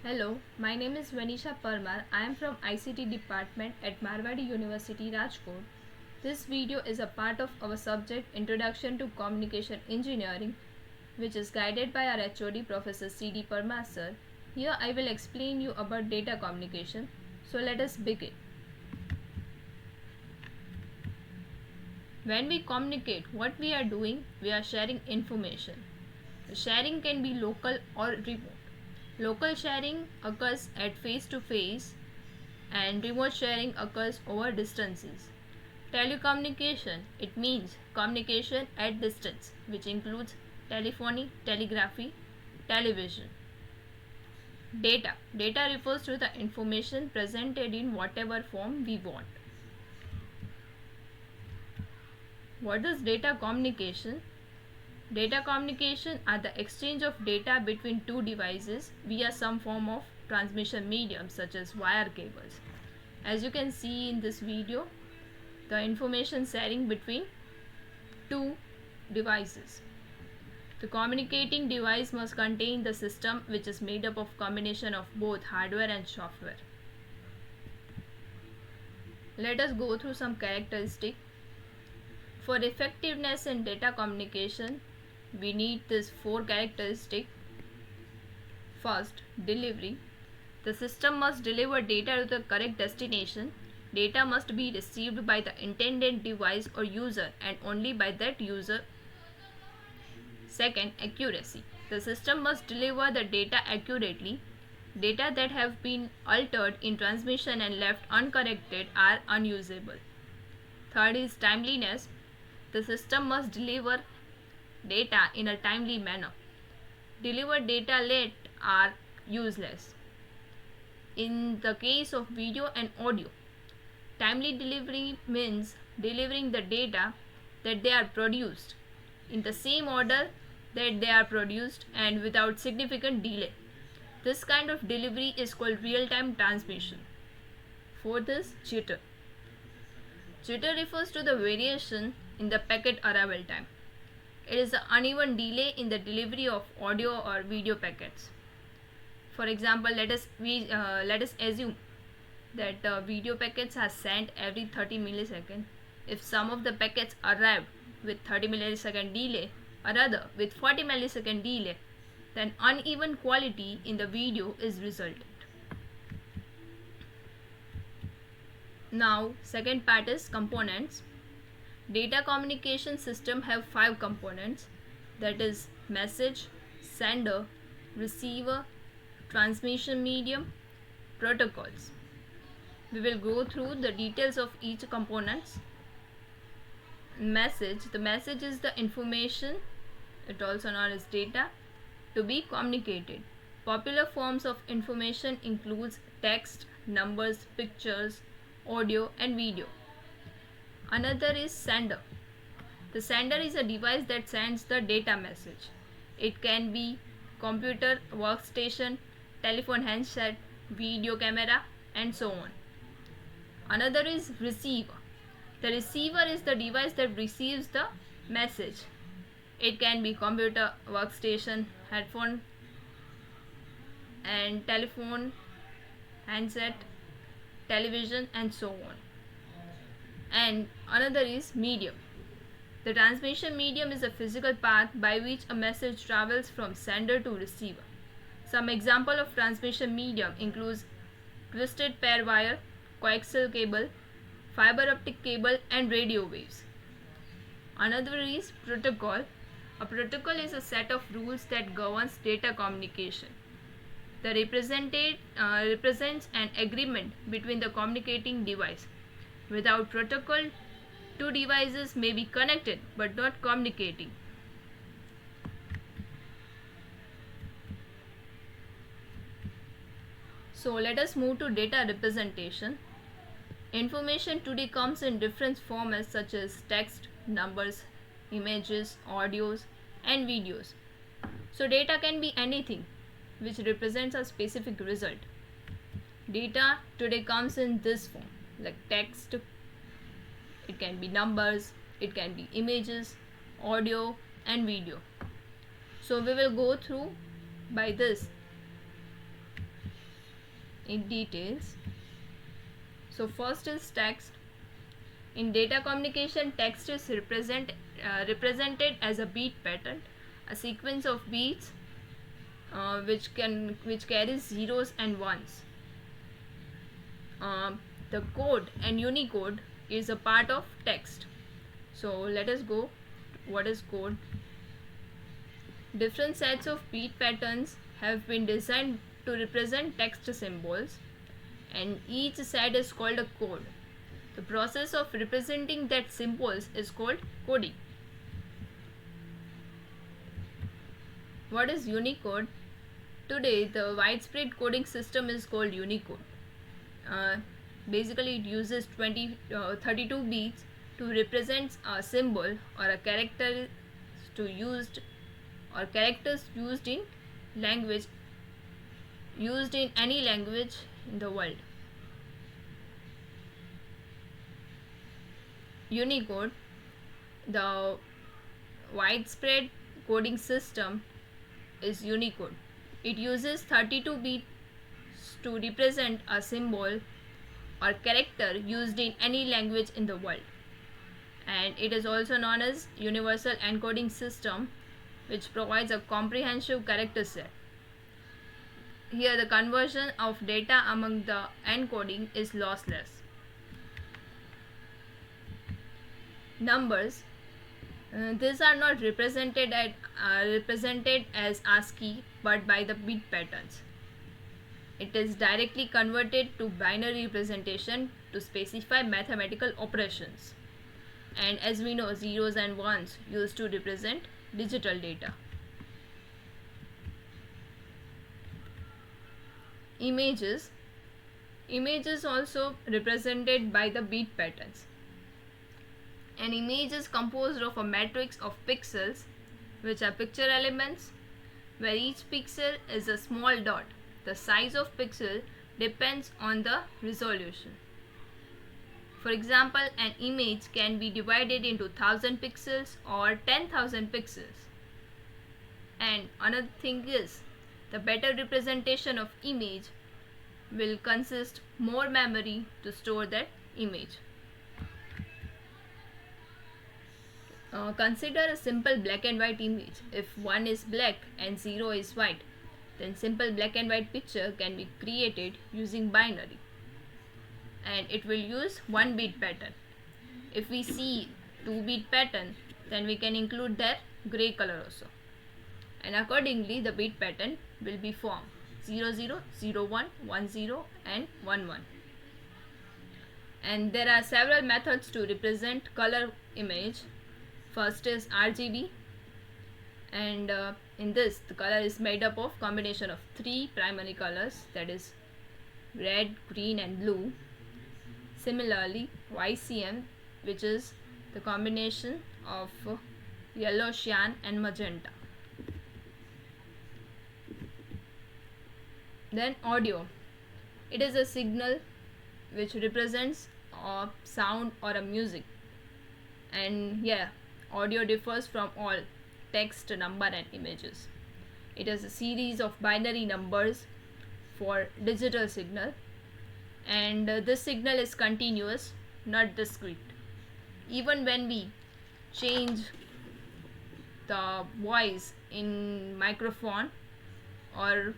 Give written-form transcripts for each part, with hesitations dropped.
Hello, my name is Venisha Parmar. I am from ICT department at Marwadi University Rajkot. This video is a part of our subject Introduction to Communication Engineering, which is guided by our HOD Professor CD Parmar Sir. Here I will explain you about data communication. So let us begin. When we communicate, what we are doing, we are sharing information. Sharing can be local or remote. Local sharing occurs at face-to-face and remote sharing occurs over distances. Telecommunication, it means communication at distance, which includes telephony, telegraphy, television. Data refers to the information presented in whatever form we want. What is data communication? Data communication are the exchange of data between two devices via some form of transmission medium such as wire cables. As you can see in this video, the information sharing between two devices. The communicating device must contain the system which is made up of combination of both hardware and software. Let us go through some characteristics. For effectiveness in data communication, we need these four characteristics. First, delivery. The system must deliver data to the correct destination. Data must be received by the intended device or user and only by that user. Second, accuracy. The system must deliver the data accurately. Data that have been altered in transmission and left uncorrected are unusable. Third is timeliness. The system must deliver data in a timely manner. Delivered data late are useless. In the case of video and audio, timely delivery means delivering the data that they are produced in the same order that they are produced and without significant delay. This kind of delivery is called real-time transmission. Fourth is jitter. Jitter refers to the variation in the packet arrival time. It is the uneven delay in the delivery of audio or video packets. For example, let us assume that video packets are sent every 30 milliseconds. If some of the packets arrive with 30 millisecond delay or other with 40 millisecond delay, then uneven quality in the video is resulted. Now, second part is components. Data communication system have 5 components, that is message, sender, receiver, transmission medium, protocols. We will go through the details of each components. Message. The message is the information, it also known as data, to be communicated. Popular forms of information includes text, numbers, pictures, audio and video. Another is sender. The sender is a device that sends the data message. It can be computer, workstation, telephone handset, video camera and so on. Another is receiver. The receiver is the device that receives the message. It can be computer, workstation, headphone and telephone, handset, television and so on. And another is medium. The transmission medium is a physical path by which a message travels from sender to receiver. Some example of transmission medium includes twisted pair wire, coaxial cable, fiber optic cable and radio waves. Another is protocol. A protocol is a set of rules that governs data communication. The represents an agreement between the communicating device. Without protocol, two devices may be connected but not communicating. So let us move to data representation. Information today comes in different formats such as text, numbers, images, audios and videos. So data can be anything which represents a specific result. Data today comes in this form, like text, it can be numbers, it can be images, audio and video. So we will go through by this. in details. So first is text. In data communication, text is represented as a beat pattern, a sequence of beats which carries zeros and ones. The code and Unicode is a part of text. So let us go. What is code? Different sets of beat patterns have been designed to represent text symbols, and each set is called a code. The process of representing that symbols is called coding. What is Unicode? Today, the widespread coding system is called Unicode. Basically, it uses 32 beats to represent a symbol or a character characters used in any language in the world. Unicode, the widespread coding system, is Unicode. It uses 32 bits to represent a symbol or character used in any language in the world, and it is also known as Universal Encoding System, which provides a comprehensive character set. Here the conversion of data among the encoding is lossless. Numbers, these are not represented as ASCII but by the bit patterns. It is directly converted to binary representation to specify mathematical operations. And as we know, zeros and ones used to represent digital data. Images also represented by the bit patterns. An image is composed of a matrix of pixels, which are picture elements, where each pixel is a small dot. The size of pixel depends on the resolution. For example, an image can be divided into 1000 pixels or 10,000 pixels. And another thing is, the better representation of image will consist more memory to store that image. Consider a simple black and white image. If 1 is black and 0 is white, then simple black and white picture can be created using binary, and it will use 1 bit pattern. If we see 2 bit pattern, then we can include their gray color also, and accordingly the bit pattern will be formed 00, 01, 10 and 11. And there are several methods to represent color image. First is RGB, and in this the color is made up of combination of 3 primary colors, that is red, green and blue. Similarly, YCM, which is the combination of yellow, cyan and magenta. Then audio, it is a signal which represents a sound or a music, and audio differs from all text, number and images. It is a series of binary numbers for digital signal, and this signal is continuous, not discrete. Even when we change the voice in microphone or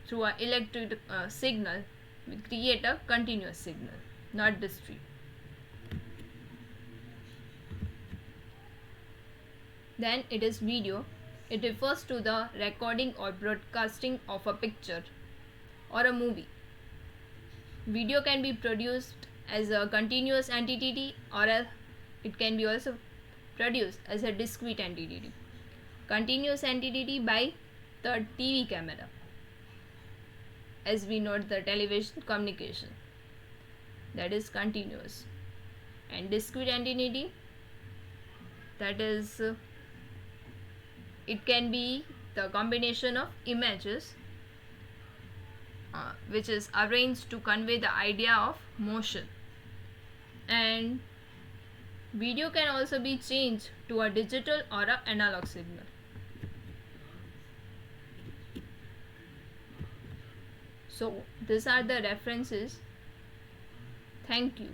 through an electric signal, we create a continuous signal, not discrete. Then it is video. It refers to the recording or broadcasting of a picture or a movie. Video can be produced as a continuous entity, or it can be also produced as a discrete entity. Continuous entity by the TV camera, as we know the television communication, that is continuous. And discrete entity, that is it can be the combination of images which is arranged to convey the idea of motion. And video can also be changed to a digital or an analog signal. So these are the references. Thank you.